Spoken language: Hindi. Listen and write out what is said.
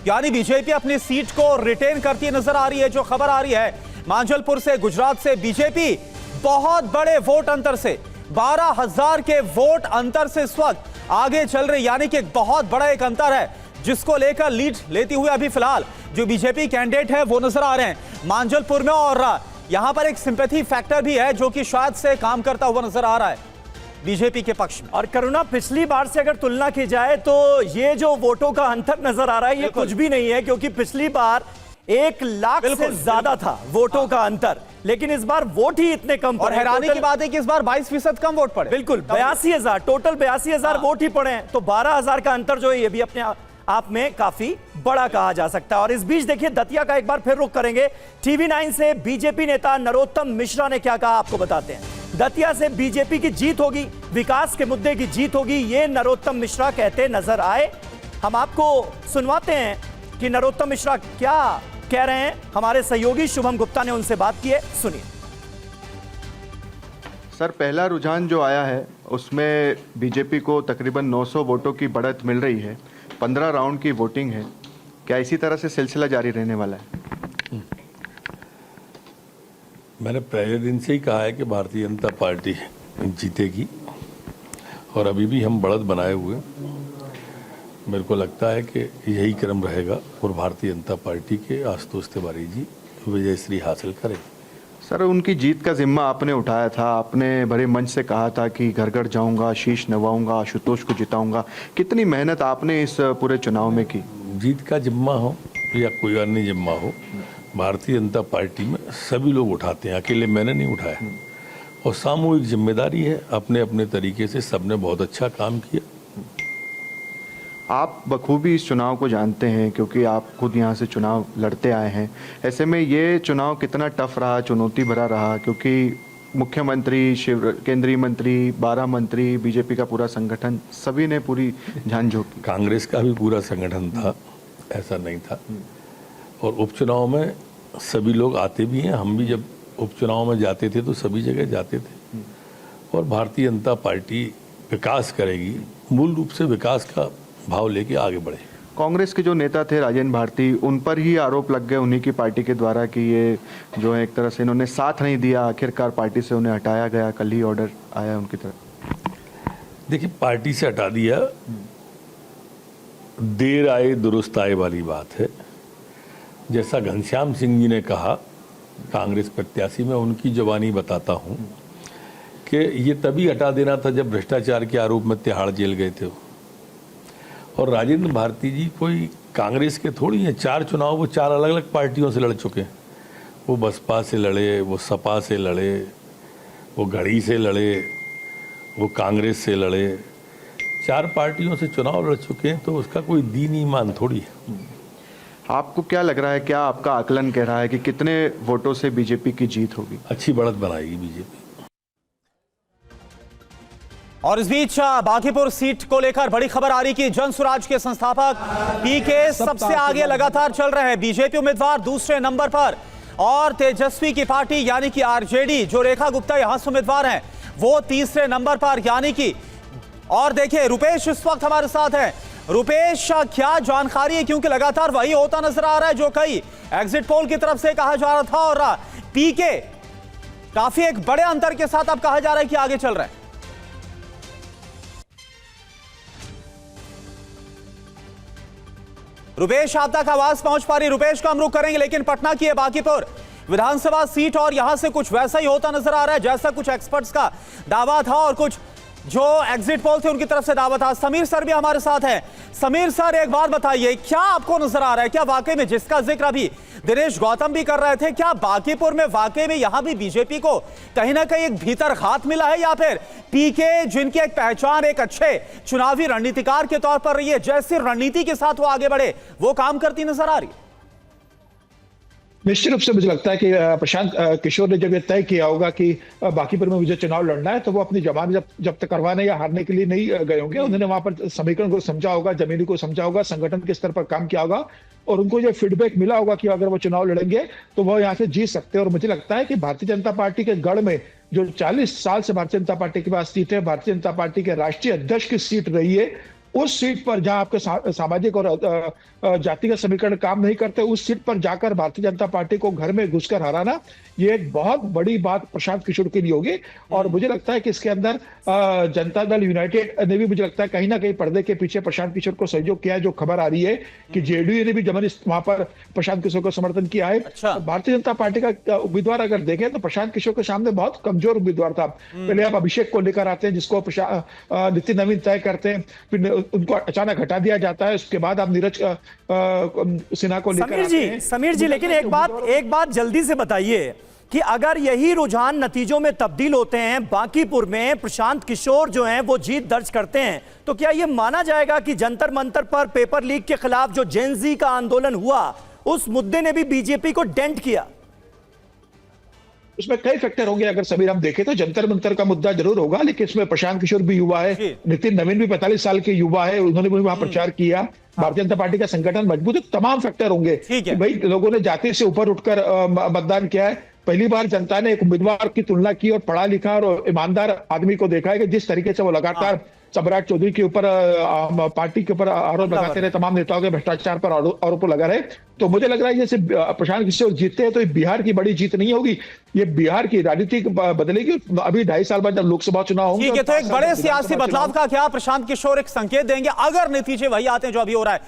यानी बीजेपी अपनी सीट को रिटेन करती नजर आ रही है। जो खबर आ रही है मांजलपुर से, गुजरात से, बीजेपी बहुत बड़े वोट अंतर से, 12,000 के वोट अंतर से इस वक्त आगे चल रही, यानी कि एक बहुत बड़ा एक अंतर है जिसको लेकर लीड लेती हुई अभी फिलहाल जो बीजेपी कैंडिडेट है वो नजर आ रहे हैं मांजलपुर में। और यहां पर एक सिंपैथी फैक्टर भी है जो कि शायद से काम करता हुआ नजर आ रहा है बीजेपी के पक्ष में। और करुणा, पिछली बार से अगर तुलना की जाए तो ये जो वोटों का अंतर नजर आ रहा है ये कुछ भी नहीं है, क्योंकि पिछली बार 1 लाख से ज्यादा था वोटों का अंतर, लेकिन इस बार वोट ही इतने कम पड़े। और हैरानी की बात है कि इस बार 22% कम वोट पड़े। बिल्कुल, 82,000 टोटल 82,000 वोट ही पड़े हैं, तो 12,000 का अंतर जो है ये भी अपने आप में काफी बड़ा कहा जा सकता है। और इस बीच देखिए दतिया का एक बार फिर रुख करेंगे। TV9 से बीजेपी नेता नरोत्तम मिश्रा ने क्या कहा आपको बताते हैं। दतिया से बीजेपी की जीत होगी, विकास के मुद्दे की जीत होगी, ये नरोत्तम मिश्रा कहते नजर आए। हम आपको सुनवाते हैं कि नरोत्तम मिश्रा क्या कह रहे हैं। हमारे सहयोगी शुभम गुप्ता ने उनसे बात की है, सुनिए। सर, पहला रुझान जो आया है उसमें बीजेपी को तकरीबन 900 वोटों की बढ़त मिल रही है, 15 राउंड की वोटिंग है। क्या इसी तरह से सिलसिला जारी रहने वाला है? मैंने पहले दिन से ही कहा है कि भारतीय जनता पार्टी जीतेगी और अभी भी हम बढ़त बनाए हुए। मेरे को लगता है कि यही क्रम रहेगा और भारतीय जनता पार्टी के आशुतोष तिवारी जी विजयश्री हासिल करेंगे। सर, उनकी जीत का जिम्मा आपने उठाया था, आपने बड़े मंच से कहा था कि घर घर जाऊंगा, शीश नवाऊंगा, आशुतोष को जिताऊंगा। कितनी मेहनत आपने इस पूरे चुनाव में की? जीत का जिम्मा हो या कोई अन्य जिम्मा हो, भारतीय जनता पार्टी में सभी लोग उठाते हैं, अकेले मैंने नहीं उठाया। और सामूहिक जिम्मेदारी है, अपने अपने तरीके से सबने बहुत अच्छा काम किया। आप बखूबी इस चुनाव को जानते हैं क्योंकि आप खुद यहाँ से चुनाव लड़ते आए हैं। ऐसे में ये चुनाव कितना टफ रहा, चुनौती भरा रहा, क्योंकि मुख्यमंत्री, केंद्रीय मंत्री, 12 मंत्री, बीजेपी का पूरा संगठन, सभी ने पूरी जान झोंकी। कांग्रेस का भी पूरा संगठन था, ऐसा नहीं था। और उपचुनाव में सभी लोग आते भी हैं, हम भी जब उपचुनाव में जाते थे तो सभी जगह जाते थे। और भारतीय जनता पार्टी विकास करेगी, मूल रूप से विकास का भाव लेके आगे बढ़े। कांग्रेस के जो नेता थे राजेंद्र भारती, उन पर ही आरोप लग गए उन्हीं की पार्टी के द्वारा कि ये जो है एक तरह से इन्होंने साथ नहीं दिया, आखिरकार पार्टी से उन्हें हटाया गया। कल ही ऑर्डर आया उनकी तरफ। देखिए, पार्टी से हटा दिया, देर आए दुरुस्त आए वाली बात है। जैसा घनश्याम सिंह जी ने कहा, कांग्रेस प्रत्याशी, मैं उनकी जुबानी बताता हूं कि ये तभी हटा देना था जब भ्रष्टाचार के आरोप में तिहाड़ जेल गए थे। और राजेंद्र भारती जी कोई कांग्रेस के थोड़ी हैं, 4 चुनाव वो 4 अलग अलग पार्टियों से लड़ चुके हैं। वो बसपा से लड़े, वो सपा से लड़े, वो घड़ी से लड़े, वो कांग्रेस से लड़े, 4 पार्टियों से चुनाव लड़ चुके हैं, तो उसका कोई दीन ईमान थोड़ी है। आपको क्या लग रहा है, क्या आपका आकलन कह रहा है कि कितने वोटों से बीजेपी की जीत होगी? अच्छी बढ़त बनाएगी बीजेपी। और इस बीच बांकीपुर सीट को लेकर बड़ी खबर आ रही कि जन स्वराज के संस्थापक पीके सबसे आगे लगातार चल रहे हैं। बीजेपी उम्मीदवार दूसरे नंबर पर और तेजस्वी की पार्टी यानी कि आरजेडी, जो रेखा गुप्ता यहां से उम्मीदवार हैं, वो तीसरे नंबर पर यानी कि। और देखिए रुपेश इस वक्त हमारे साथ हैं। रुपेश, क्या जानकारी है, क्योंकि लगातार वही होता नजर आ रहा है जो कई एग्जिट पोल की तरफ से कहा जा रहा था और पीके काफी एक बड़े अंतर के साथ अब कहा जा रहा है कि आगे चल रहा है। रुपेश, आप तक आवाज पहुंच पा रही? रुपेश को हम रुक करेंगे, लेकिन पटना की है बांकीपुर विधानसभा सीट और यहां से कुछ वैसा ही होता नजर आ रहा है जैसा कुछ एक्सपर्ट्स का दावा था और कुछ जो एग्जिट पोल थे उनकी तरफ से दावा था। समीर सर भी हमारे साथ हैं। समीर सर, एक बात बताइए, क्या आपको नजर आ रहा है, क्या वाकई में जिसका जिक्र अभी दिनेश गौतम भी कर रहे थे, क्या बांकीपुर में वाकई में यहां भी बीजेपी को कहीं ना कहीं एक भीतर घात मिला है, या फिर पीके जिनकी एक पहचान एक अच्छे चुनावी रणनीतिकार के तौर पर रही है, जैसी रणनीति के साथ वो आगे बढ़े वो काम करती नजर आ रही है? निश्चित रूप से मुझे लगता है कि प्रशांत किशोर ने जब ये तय किया होगा कि बांकीपुर में मुझे चुनाव लड़ना है, तो वो अपनी जमानत जब तक करवाने या हारने के लिए नहीं गए होंगे। उन्होंने वहां पर समीकरण को समझा होगा, जमीनी को समझा होगा, संगठन के स्तर पर काम किया होगा और उनको ये फीडबैक मिला होगा कि अगर वो चुनाव लड़ेंगे तो वो यहाँ से जीत सकते हैं। और मुझे लगता है कि भारतीय जनता पार्टी के गढ़ में जो 40 साल से भारतीय जनता पार्टी के पास सीट है, भारतीय जनता पार्टी के राष्ट्रीय अध्यक्ष की सीट रही है, उस सीट पर जहां आपके सामाजिक और जातिगत समीकरण काम नहीं करते, उस सीट पर जाकर भारतीय जनता पार्टी को घर में घुसकर हराना, ये एक बहुत बड़ी बात प्रशांत किशोर के लिए होगी। और मुझे लगता है कि इसके अंदर जनता दल यूनाइटेड ने भी, मुझे लगता है कहीं ना कहीं पर्दे के पीछे प्रशांत किशोर को सहयोग किया है। जो खबर आ रही है कि जेडीयू ने भी जबरदस्त वहां पर प्रशांत किशोर को समर्थन किया है। अच्छा। भारतीय जनता पार्टी का उम्मीदवार अगर देखें तो प्रशांत किशोर के सामने बहुत कमजोर उम्मीदवार था। पहले आप अभिषेक को लेकर आते हैं, जिसको नितिन नवीन तय करते हैं, फिर उनको अचानक हटा दिया जाता है, उसके बाद आप नीरज सिन्हा को लेकर आते हैं। समीर जी, लेकिन एक बात जल्दी से बताइए कि अगर यही रुझान नतीजों में तब्दील होते हैं, बांकीपुर में प्रशांत किशोर जो हैं वो जीत दर्ज करते हैं, तो क्या यह माना जाएगा कि जंतर मंतर पर पेपर लीक के खिलाफ जो जेनजी का आंदोलन हुआ, उस मुद्दे ने भी बीजेपी को डेंट किया? उसमें कई फैक्टर होंगे। अगर समीर हम देखें तो जंतर मंतर का मुद्दा जरूर होगा, लेकिन इसमें प्रशांत किशोर भी युवा है, नितिन नवीन भी 45 साल के युवा है, उन्होंने भी वहां प्रचार किया। भारतीय जनता पार्टी का संगठन मजबूत है। तमाम फैक्टर होंगे कि भाई लोगों ने जाति से ऊपर उठकर मतदान किया है। पहली बार जनता ने एक उम्मीदवार की तुलना की और पढ़ा लिखा और ईमानदार आदमी को देखा है कि जिस तरीके से वो लगातार सम्राट चौधरी के ऊपर, पार्टी के ऊपर आरोप लगाते रहे, तमाम नेताओं के भ्रष्टाचार पर आरोप लगा रहे, तो मुझे लग रहा है जैसे प्रशांत किशोर जीतते हैं तो ये बिहार की बड़ी जीत नहीं होगी, ये बिहार की राजनीति बदलेगी। अभी 2.5 साल बाद जब लोकसभा चुनाव होंगे, ठीक है, तो एक बड़े सियासी बदलाव का क्या प्रशांत किशोर एक संकेत देंगे अगर नतीजे वही आते हैं जो अभी हो रहा है?